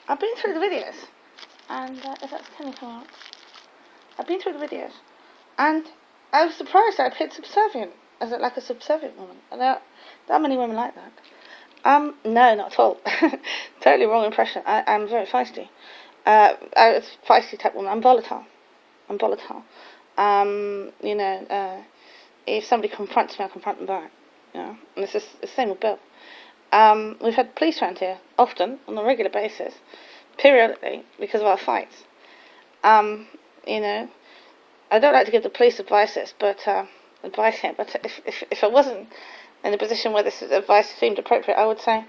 I've been through the videos, and if that's Kenny come out, I've been through the videos, and I was surprised I'd hit subservient, as like a subservient woman. And there aren't many women like that. No, not at all. Totally wrong impression. I'm very feisty. I'm a feisty type woman. I'm volatile. If somebody confronts me, I confront them back. And it's the same with Bill. We've had police around here, often, on a regular basis, periodically, because of our fights. I don't like to give the police advice here, but if I wasn't in a position where this advice seemed appropriate, I would say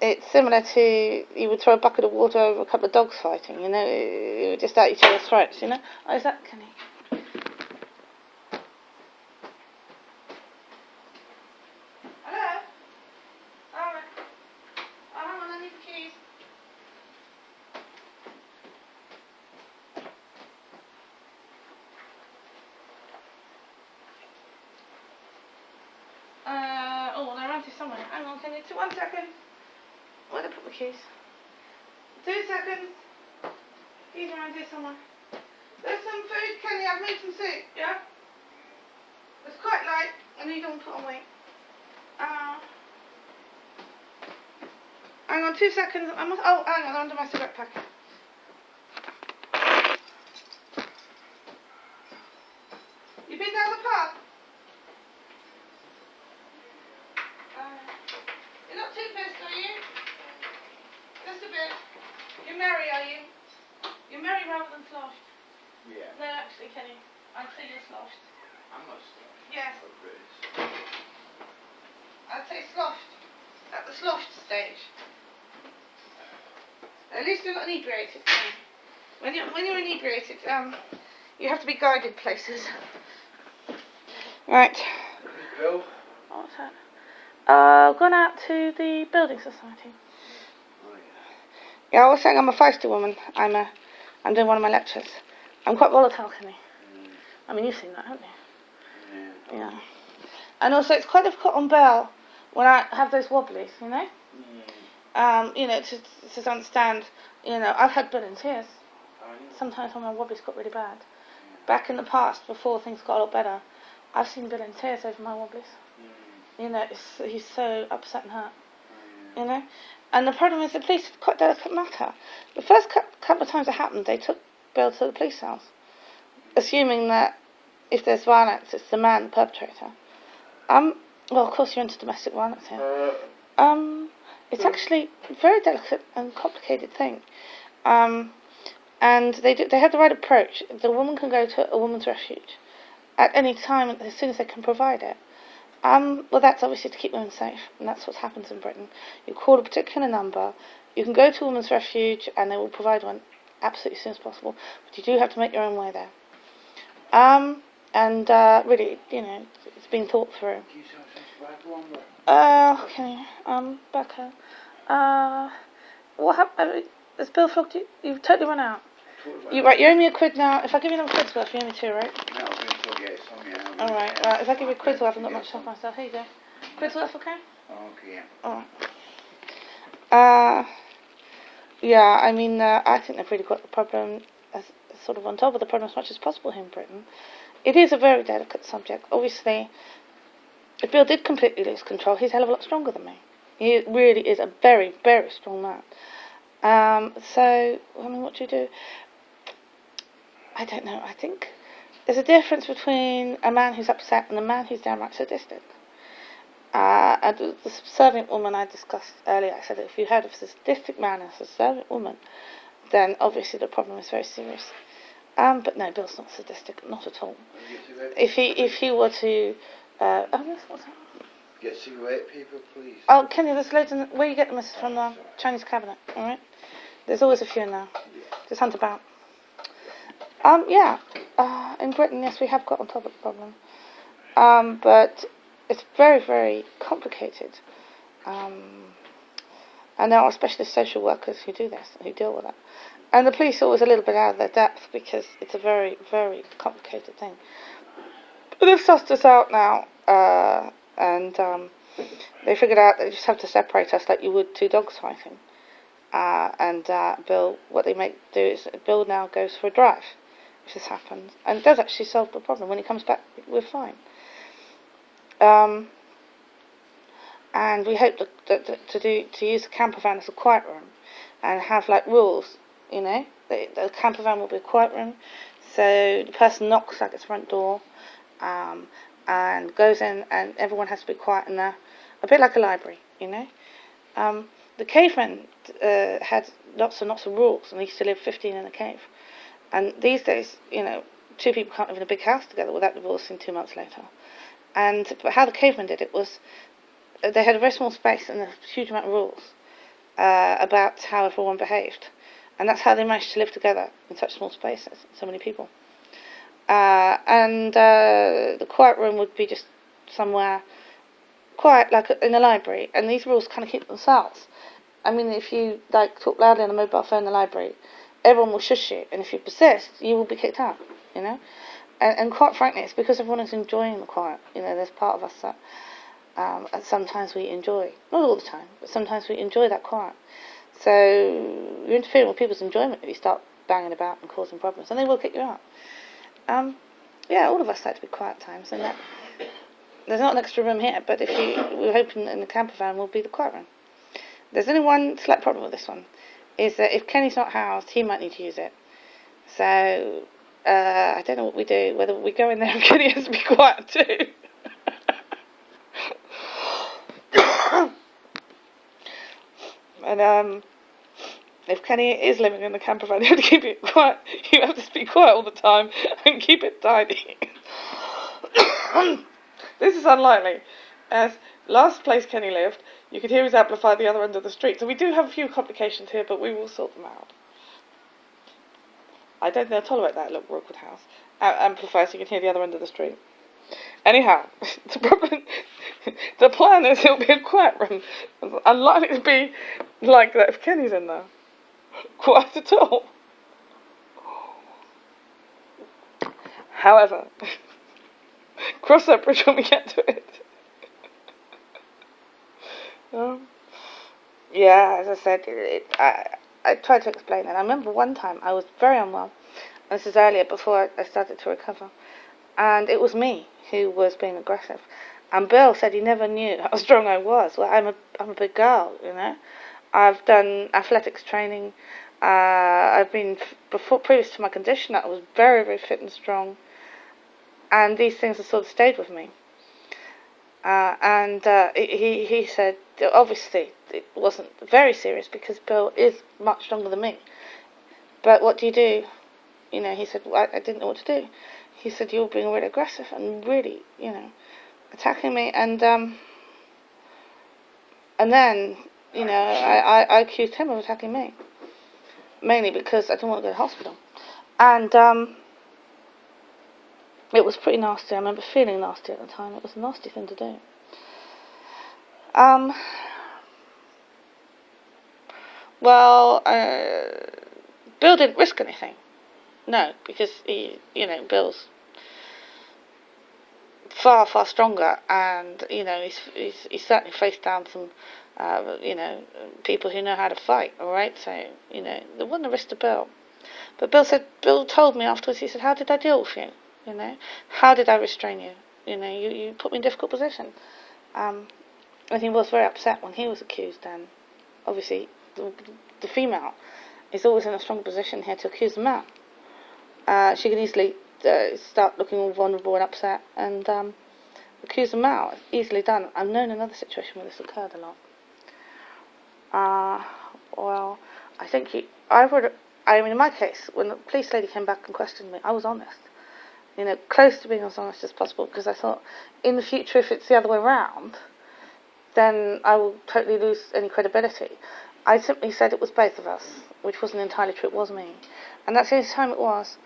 it's similar to you would throw a bucket of water over a couple of dogs fighting, it would just out each other's throats, Oh, is that Kenny? Hello? Alright. Oh, hang on, I need the keys. They're around here somewhere. Hang on, can you 1 second? Where did I put my keys? 2 seconds. Keys around here somewhere. There's some food, Kenny. I've made some soup, yeah? It's quite light. I know you don't put on weight. Hang on 2 seconds. Hang on, under my cigarette packet. You been down the pub? You're not too pissed, are you? Just a bit. You're merry, are you? You're merry rather than sloshed. Yeah. No, actually, Kenny, I'd say you're sloshed. I'm not sloshed. Yes. Oh, British. I'd say sloshed. At the sloshed stage. At least you're not inebriated, Kenny. When you're inebriated, you have to be guided places. Right. Bill? What's that? Gone out to the building society. Oh, yeah. Yeah, I was saying I'm a feisty woman. I'm doing one of my lectures. I'm quite volatile, Kenny. I mean, you've seen that, haven't you? Yeah. And also, it's quite difficult on Belle when I have those wobblies, to understand, I've had Bill in tears. Sometimes when my wobblies got really bad. Back in the past, before things got a lot better, I've seen Bill in tears over my wobblies. He's so upset and hurt. And the problem is the police, it's quite a delicate matter. The first couple of times it happened, they took Bill to the police cells, assuming that if there's violence, it's the man, the perpetrator. Well, of course you're into domestic violence here. It's actually a very delicate and complicated thing. And they have the right approach. The woman can go to a woman's refuge at any time, as soon as they can provide it. Well, that's obviously to keep women safe, and that's what happens in Britain. You call a particular number, you can go to a woman's refuge, and they will provide one absolutely as soon as possible, but you do have to make your own way there. Really, it's been thought through. Okay, Becca. What happened? Has Bill flogged you? You've totally run out. You owe me £1 now. If I give you another £1 worth, you owe me 2, right? No, I've been told, yes, Alright, if I give you £1 worth, I haven't got much stuff myself. Here you go. £1 worth, okay? Okay, yeah. Alright. I think they've really got the problem sort of on top of the problem as much as possible here in Britain. It is a very delicate subject. Obviously, if Bill did completely lose control, he's a hell of a lot stronger than me. He really is a very, very strong man. What do you do? I don't know. I think there's a difference between a man who's upset and a man who's downright sadistic. The subservient woman I discussed earlier, I said that if you heard of a sadistic man and a subservient woman, then obviously the problem is very serious. But no, Bill's not sadistic, not at all. If he were to, what's that? Get cigarette paper, please. Oh, Kenny, there's loads in where you get them is from the Chinese cabinet, alright? There's always a few in there. Just hunt about. In Britain, yes, we have got on top of the problem. But it's very, very complicated. And there are specialist social workers who do this, who deal with it. And the police are always a little bit out of their depth because it's a very, very complicated thing. But they've sussed us out now, and they figured out they just have to separate us like you would 2 dogs fighting. and Bill, what they make do is Bill now goes for a drive if this happens, and it does actually solve the problem. When he comes back, we're fine. And we hope to use the camper van as a quiet room, and have like rules. The camper van will be a quiet room, so the person knocks at its front door, and goes in, and everyone has to be quiet in there, a bit like a library. The cavemen had lots and lots of rules, and they used to live 15 in a cave. And these days, two people can't live in a big house together without divorcing 2 months later. But how the cavemen did it was, they had a very small space and a huge amount of rules about how everyone behaved. And that's how they managed to live together in such small spaces, so many people. The quiet room would be just somewhere quiet, like in a library. And these rules kind of keep themselves. I mean, if you talk loudly on a mobile phone in the library, everyone will shush you. And if you persist, you will be kicked out, And quite frankly, it's because everyone is enjoying the quiet. There's part of us that sometimes we enjoy, not all the time, but sometimes we enjoy that quiet. So you're interfering with people's enjoyment if you start banging about and causing problems, and they will kick you out. All of us like to be quiet times, and that there's not an extra room here, but we're hoping in the camper van will be the quiet room. There's only one slight problem with this one, is that if Kenny's not housed, he might need to use it. So I don't know what we do, whether we go in there and Kenny has to be quiet too. And if Kenny is living in the camper van, you have to keep it quiet. You have to speak quiet all the time and keep it tidy. This is unlikely, as last place Kenny lived, you could hear his amplifier at the other end of the street. So we do have a few complications here, but we will sort them out. I don't think they'll tolerate that little awkward house amplifier, so you can hear the other end of the street. Anyhow, the plan is it'll be a quiet room. It's unlikely to be like that if Kenny's in there. Quite at all. However, cross that bridge when we get to it. As I said, I tried to explain it. I remember one time I was very unwell. This is earlier, before I started to recover. And it was me who was being aggressive. And Bill said he never knew how strong I was. Well, I'm a big girl, I've done athletics training. I've been, previous to my condition, I was very, very fit and strong. And these things have sort of stayed with me. He said, obviously, it wasn't very serious because Bill is much stronger than me. But what do you do? He said, well, I didn't know what to do. He said, you're being really aggressive and really, attacking me. And then, I accused him of attacking me. Mainly because I didn't want to go to hospital. And it was pretty nasty. I remember feeling nasty at the time. It was a nasty thing to do. Bill didn't risk anything. No, because Bill's far, far stronger, and he's certainly faced down some people who know how to fight. All right, so there wasn't a risk to Bill. But Bill told me afterwards. He said, "How did I deal with you? How did I restrain you? You put me in a difficult position." And he was very upset when he was accused. And obviously, the female is always in a strong position here to accuse the man. She can easily start looking all vulnerable and upset and accuse the male. It's easily done. I've known another situation where this occurred a lot. I think in my case, when the police lady came back and questioned me, I was honest. Close to being as honest as possible, because I thought, in the future, if it's the other way around, then I will totally lose any credibility. I simply said it was both of us, which wasn't entirely true. It was me, and that's the only time it was.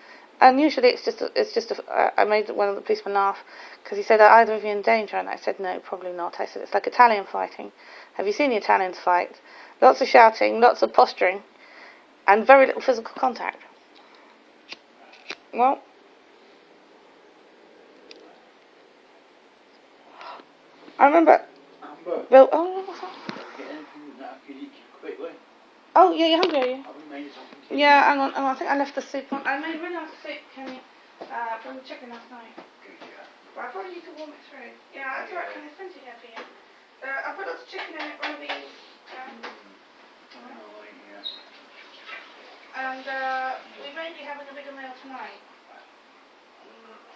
And usually I made one of the policemen laugh, because he said, "Are either of you in danger?" And I said, "No, probably not." I said, "It's like Italian fighting. Have you seen the Italians fight? Lots of shouting, lots of posturing, and very little physical contact." Well, I remember Amber, Bill. Oh, what's that? get anything that I could eat quickly? Oh, yeah, you're hungry, are you? Have we made something? Yeah, hang on. I think I left the soup on. I made really nice soup, Kenny, from the chicken last night. Good, yeah. But I probably need to warm it through. Yeah, that's alright, Kenny. There's plenty here for you. I put lots of chicken in it, one of these. Yes. And we may be having a bigger meal tonight.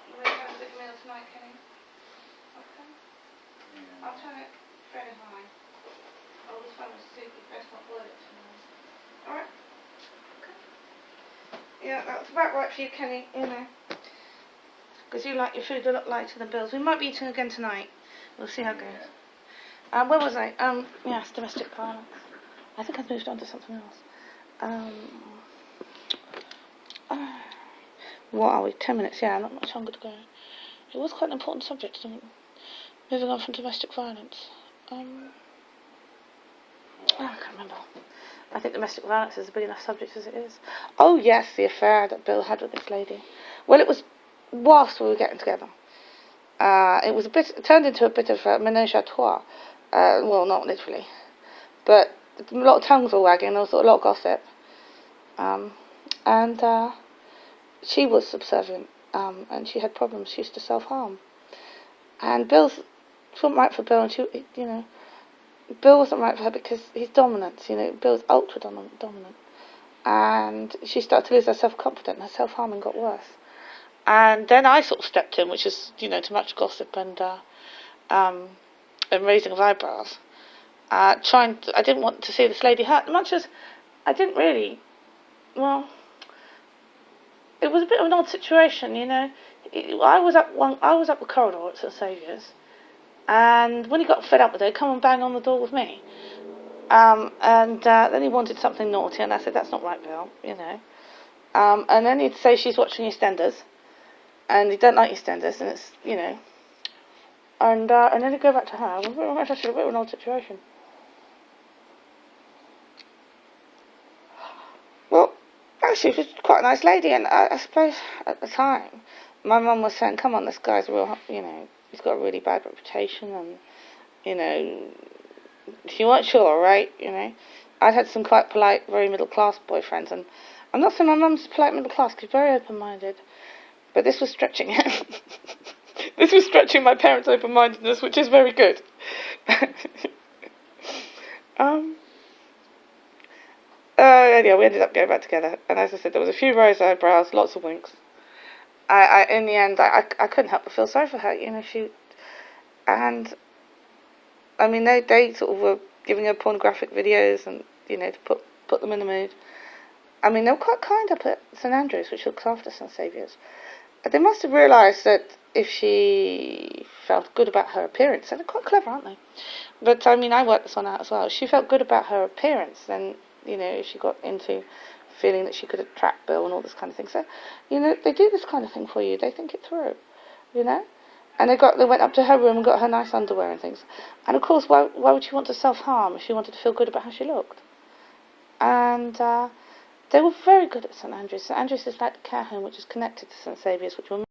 We may be having a bigger meal tonight, Kenny. Okay. Yeah. I'll turn it fairly high. Oh, this one was soup. You best not boil it too much. Alright. Okay. Yeah, that's about right for you, Kenny. You know. Because you like your food a lot lighter than Bill's. We might be eating again tonight. We'll see how it goes. Where was I? Yes, domestic violence. I think I've moved on to something else. What are we? 10 minutes, yeah, not much longer to go. It was quite an important subject, I think. Moving on from domestic violence. I can't remember. I think domestic violence is a big enough subject as it is. Oh, yes, the affair that Bill had with this lady. Well, it was whilst we were getting together. It turned into a bit of a ménage à trois. Well, not literally. But a lot of tongues were wagging, there was a lot of gossip. She was subservient, and she had problems. She used to self-harm. And it wasn't right for Bill, and Bill wasn't right for her because he's dominant, Bill's ultra dominant. And she started to lose her self-confidence, and her self-harming got worse. And then I sort of stepped in, which is, too much gossip and raising of eyebrows. I didn't want to see this lady hurt, much as I didn't really, it was a bit of an odd situation, I was up the corridor at St Saviour's, and when he got fed up with it, he'd come and bang on the door with me. Then he wanted something naughty, and I said, that's not right, Bill, and then he'd say she's watching EastEnders, and he don't like EastEnders, and it's, and then he'd go back to her. It was actually a bit of an odd situation. Well, actually, she was quite a nice lady, and I suppose at the time, my mum was saying, come on, this guy's real, he's got a really bad reputation, and, she weren't sure, right, I'd had some quite polite, very middle-class boyfriends, and I'm not saying my mum's polite middle-class, she's very open-minded, but this was stretching it. This was stretching my parents' open-mindedness, which is very good. Yeah, we ended up going back together, and as I said, there was a few raised eyebrows, lots of winks. In the end, I couldn't help but feel sorry for her, they sort of were giving her pornographic videos and, to put them in the mood. They were quite kind up at St Andrews, which looks after St Saviour's. They must have realised that if she felt good about her appearance, and they're quite clever, aren't they? But, I worked this one out as well. If she felt good about her appearance, then, if she got into feeling that she could attract Bill and all this kind of thing. So, they do this kind of thing for you. They think it through, And they went up to her room and got her nice underwear and things. And, of course, why would she want to self-harm if she wanted to feel good about how she looked? And they were very good at St Andrews. St Andrews is like the care home which is connected to St Saviour's, which will